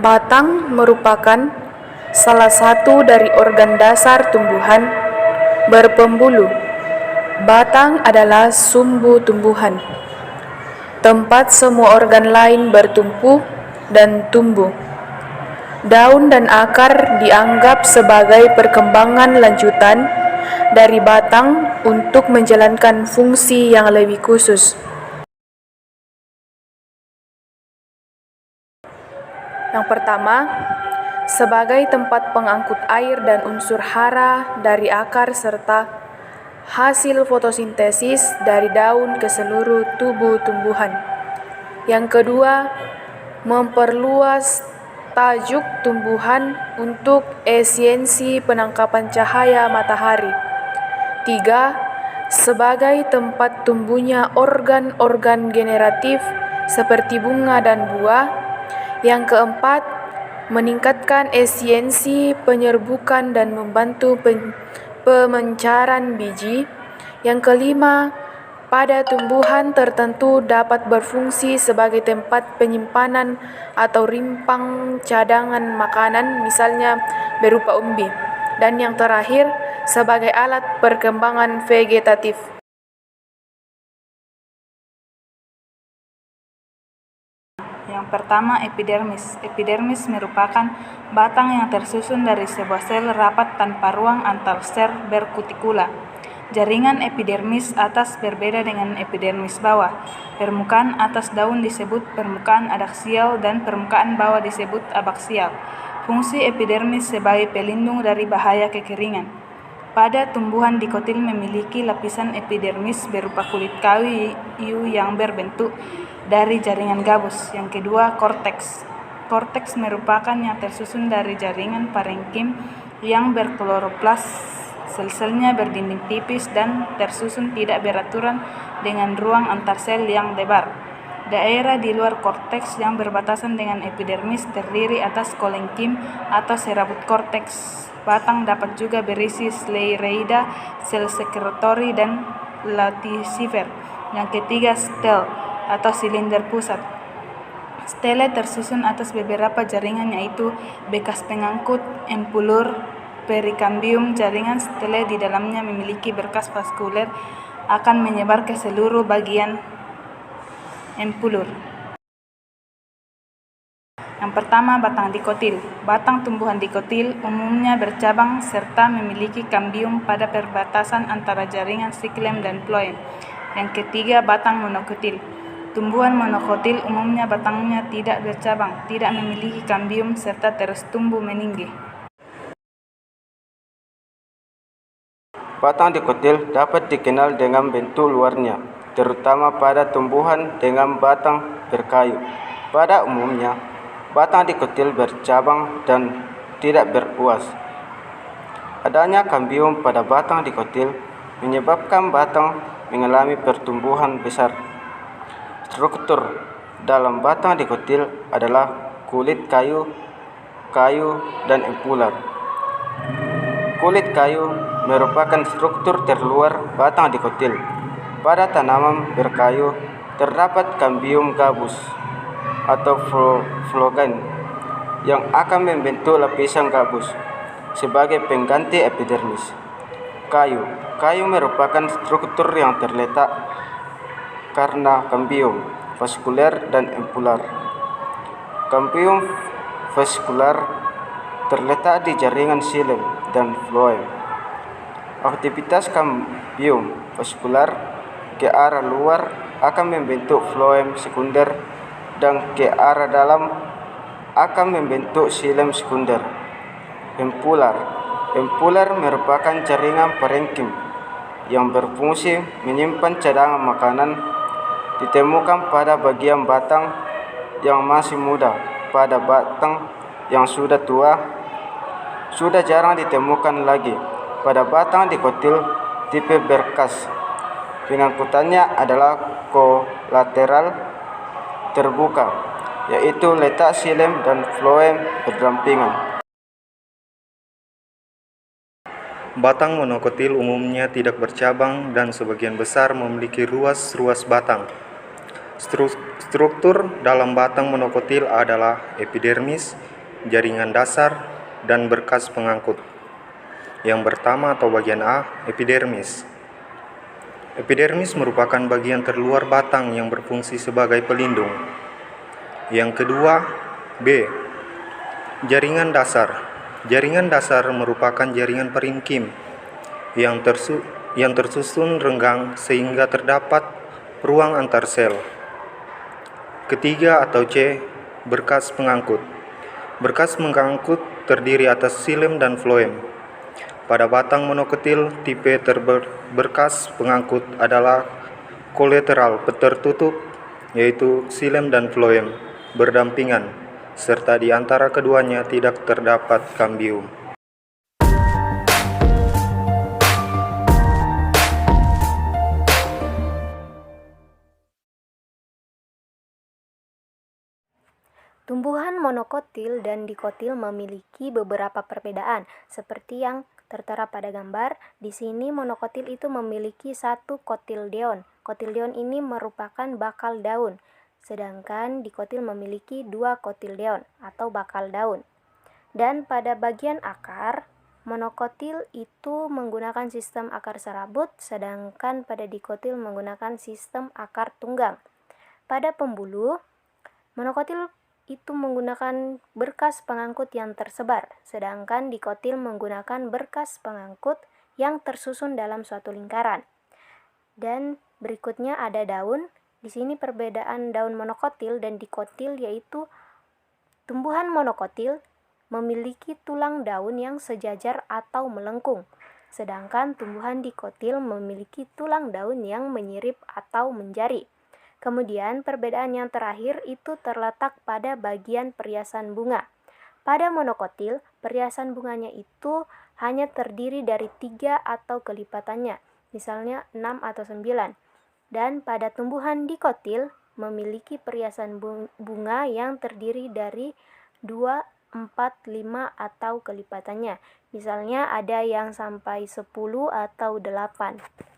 Batang merupakan salah satu dari organ dasar tumbuhan berpembuluh. Batang adalah sumbu tumbuhan, tempat semua organ lain bertumpu dan tumbuh. Daun dan akar dianggap sebagai perkembangan lanjutan dari batang untuk menjalankan fungsi yang lebih khusus. Yang pertama, sebagai tempat pengangkut air dan unsur hara dari akar serta hasil fotosintesis dari daun ke seluruh tubuh tumbuhan. Yang kedua, memperluas tajuk tumbuhan untuk efisiensi penangkapan cahaya matahari. 3. Sebagai tempat tumbuhnya organ-organ generatif seperti bunga dan buah. Yang keempat, meningkatkan efisiensi penyerbukan dan membantu pemencaran biji. Yang kelima, pada tumbuhan tertentu dapat berfungsi sebagai tempat penyimpanan atau rimpang cadangan makanan, misalnya berupa umbi. Dan yang terakhir, sebagai alat perkembangan vegetatif. Yang pertama, epidermis. Epidermis merupakan batang yang tersusun dari sebuah sel rapat tanpa ruang antar sel berkutikula. Jaringan epidermis atas berbeda dengan epidermis bawah. Permukaan atas daun disebut permukaan adaksial dan permukaan bawah disebut abaksial. Fungsi epidermis sebagai pelindung dari bahaya kekeringan. Pada tumbuhan dikotil memiliki lapisan epidermis berupa kulit kayu yang berbentuk dari jaringan gabus. Yang kedua, korteks. Korteks merupakan yang tersusun dari jaringan parenkim yang berkloroplas. Sel-selnya berdinding tipis dan tersusun tidak beraturan dengan ruang antar sel yang lebar. Daerah di luar korteks yang berbatasan dengan epidermis terdiri atas kolenkim atau serabut korteks. Batang dapat juga berisi sclereida, sel sekretori, dan laticifer. Yang ketiga, stel atau silinder pusat. Stele tersusun atas beberapa jaringan, yaitu bekas pengangkut, empulur, perikambium. Jaringan stele di dalamnya memiliki berkas vaskuler akan menyebar ke seluruh bagian empulur. Yang pertama, batang dikotil. Batang tumbuhan dikotil umumnya bercabang serta memiliki kambium pada perbatasan antara jaringan siklem dan floem. Yang ketiga, batang monokotil. Tumbuhan monokotil umumnya batangnya tidak bercabang, tidak memiliki kambium, serta terus tumbuh meninggi. Batang dikotil dapat dikenal dengan bentuk luarnya, terutama pada tumbuhan dengan batang berkayu. Pada umumnya, batang dikotil bercabang dan tidak berbuah. Adanya kambium pada batang dikotil menyebabkan batang mengalami pertumbuhan besar. Struktur dalam batang dikotil adalah kulit kayu, dan empular. Kulit kayu merupakan struktur terluar batang dikotil. Pada tanaman berkayu terdapat kambium gabus atau flogan yang akan membentuk lapisan gabus sebagai pengganti epidermis. Kayu merupakan struktur yang terletak karena kambium vaskuler dan empular. Kambium vaskular terletak di jaringan xilem dan floem. Aktivitas kambium vaskular ke arah luar akan membentuk floem sekunder dan ke arah dalam akan membentuk xilem sekunder. Empular merupakan jaringan parenkim yang berfungsi menyimpan cadangan makanan, ditemukan pada bagian batang yang masih muda. Pada batang yang sudah tua, sudah jarang ditemukan lagi. Pada batang dikotil tipe berkas, pengangkutannya adalah kolateral terbuka, yaitu letak xilem dan floem berdampingan. Batang monokotil umumnya tidak bercabang dan sebagian besar memiliki ruas-ruas batang. Struktur dalam batang monokotil adalah epidermis jaringan dasar, dan berkas pengangkut. Yang pertama atau bagian A, epidermis. Epidermis merupakan bagian terluar batang yang berfungsi sebagai pelindung. Yang kedua, B, jaringan dasar. Jaringan dasar merupakan jaringan parenkim yang tersusun renggang sehingga terdapat ruang antar sel. Ketiga atau C, berkas pengangkut. Berkas pengangkut terdiri atas xilem dan floem. Pada batang monokotil, tipe berkas pengangkut adalah kolateral tertutup, yaitu xilem dan floem berdampingan, serta di antara keduanya tidak terdapat kambium. Tumbuhan monokotil dan dikotil memiliki beberapa perbedaan, seperti yang tertera pada gambar. Di sini monokotil itu memiliki satu kotildeon. Kotildeon ini merupakan bakal daun, sedangkan dikotil memiliki dua kotildeon atau bakal daun. Dan pada bagian akar, monokotil itu menggunakan sistem akar serabut, sedangkan pada dikotil menggunakan sistem akar tunggang. Pada pembuluh, monokotil itu menggunakan berkas pengangkut yang tersebar, sedangkan dikotil menggunakan berkas pengangkut yang tersusun dalam suatu lingkaran. Dan berikutnya ada daun. Di sini perbedaan daun monokotil dan dikotil yaitu tumbuhan monokotil memiliki tulang daun yang sejajar atau melengkung, sedangkan tumbuhan dikotil memiliki tulang daun yang menyirip atau menjari. Kemudian perbedaan yang terakhir itu terletak pada bagian periasan bunga. Pada monokotil, periasan bunganya itu hanya terdiri dari 3 atau kelipatannya, misalnya 6 atau 9. Dan pada tumbuhan dikotil memiliki periasan bunga yang terdiri dari 2, 4, 5 atau kelipatannya. Misalnya ada yang sampai 10 atau 8.